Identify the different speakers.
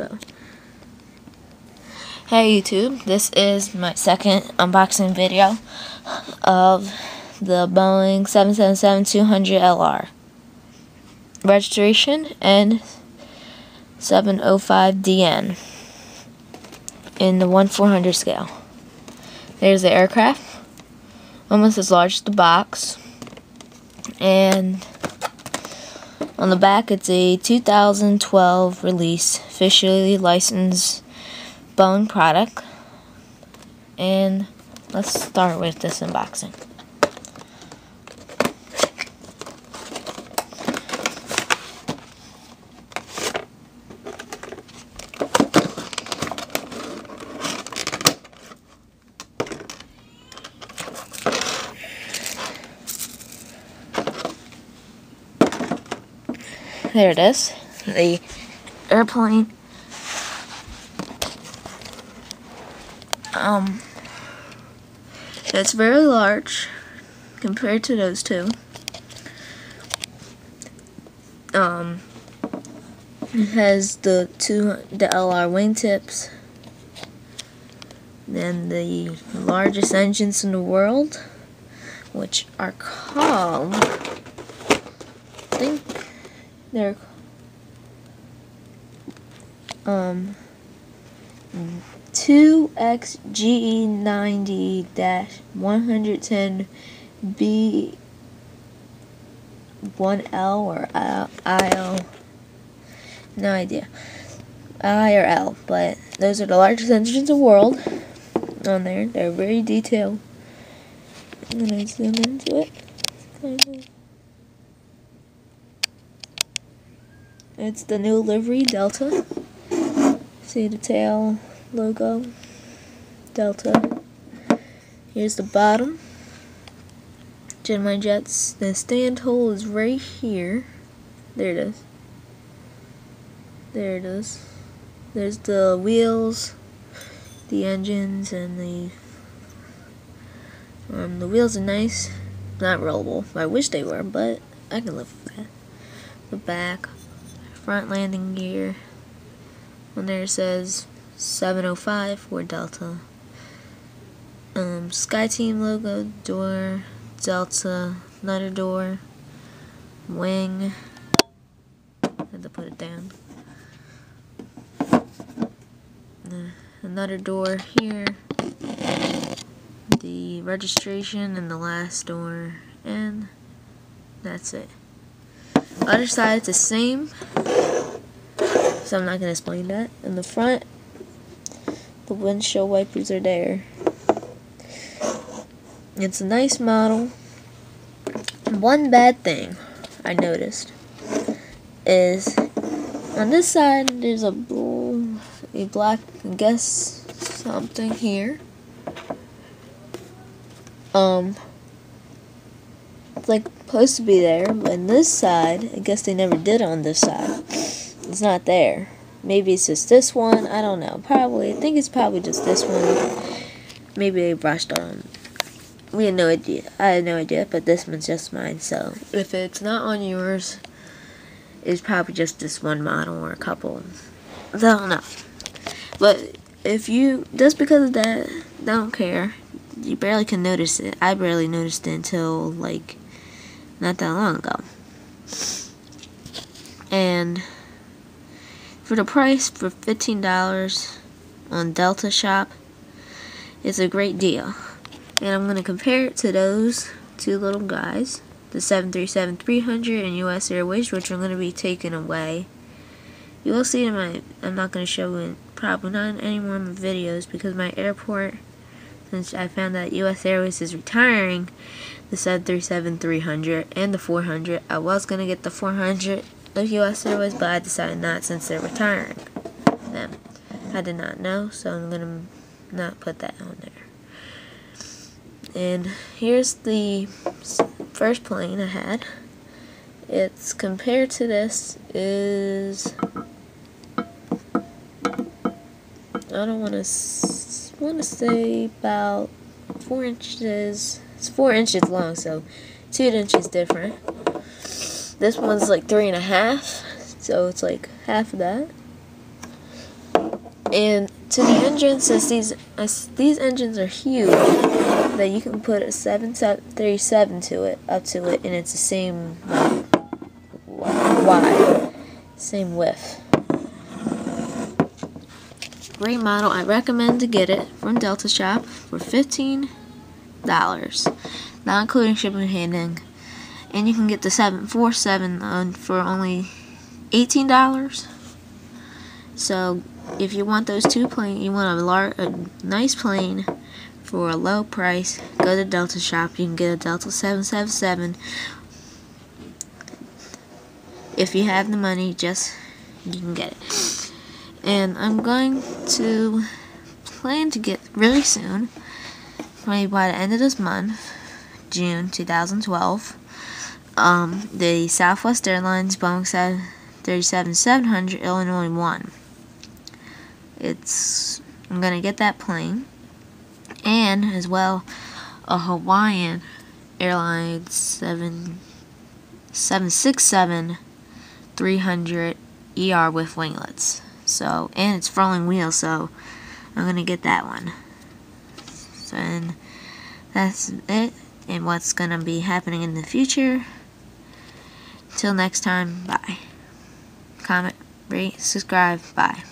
Speaker 1: photo. Hey YouTube, this is my second unboxing video of the Boeing 777-200LR. Registration N705DN in the 1/400 scale. There's the aircraft, almost as large as the box, and on the back it's a 2012 release, officially licensed Boeing product. And let's start with this unboxing. There it is, the airplane. It's very large compared to those two. It has the LR wingtips, then the largest engines in the world, which are called, I think they're 2XGE90-110B1L or IL, no idea, I or L, but those are the largest engines in the world on there. They're very detailed. I'm gonna zoom into it. It's the new livery, Delta. See the tail logo, Delta. Here's the bottom. Gemini jets. The stand hole is right here. There it is. There it is. There's the wheels, the engines, and the wheels are nice. Not rollable. I wish they were, but I can live with that. The back, front landing gear. On there it says 705 for Delta. Sky Team logo, door, Delta, another door, wing. Had to put it down. Another door here. The registration and the last door, and that's it. Other side it's the same, so I'm not going to explain that. In the front, the windshield wipers are there. It's a nice model. One bad thing I noticed is on this side there's a black, I guess, something here. It's like supposed to be there, but on this side, I guess they never did it on this side. It's not there. Maybe it's just this one. I don't know. Probably. I think it's probably just this one. Maybe they brushed on. We had no idea. I had no idea, but this one's just mine. So if it's not on yours, it's probably just this one model or a couple. I don't know. But if you, just because of that, don't care. You barely can notice it. I barely noticed it until like not that long ago. And for the price, for $15 on Delta Shop, it's a great deal. And I'm going to compare it to those two little guys, the 737-300 and US Airways, which are going to be taken away. You will see them. I'm not going to show it, probably not in any more of my videos, because my airport, since I found that US Airways is retiring the 737-300 and the 400. I was going to get the 400 of US Airways, but I decided not since they're retiring them. I did not know, so I'm going to not put that on there. And here's the first plane I had. It's compared to this is, I don't want to say about 4 inches. It's 4 inches long, so 2 inches different. This one's like 3.5, so it's like half of that. And to the engine, since these engines are huge, that you can put a 737 to it, up to it, and it's the same wide, same width. Great model. I recommend to get it from Delta Shop for $15, not including shipping and handling. And you can get the 747 for only $18. So if you want those two planes, you want a nice plane for a low price, go to Delta Shop. You can get a Delta 777. If you have the money, you can get it. And I'm going to plan to get really soon, maybe by the end of this month, June 2012, the Southwest Airlines Boeing 737-700 Illinois 1. I'm gonna get that plane, and as well a Hawaiian Airlines 767-300 ER with winglets. So, and it's rolling wheels, so I'm gonna get that one. So, and that's it, and what's gonna be happening in the future. Till next time, bye. Comment, rate, subscribe, bye.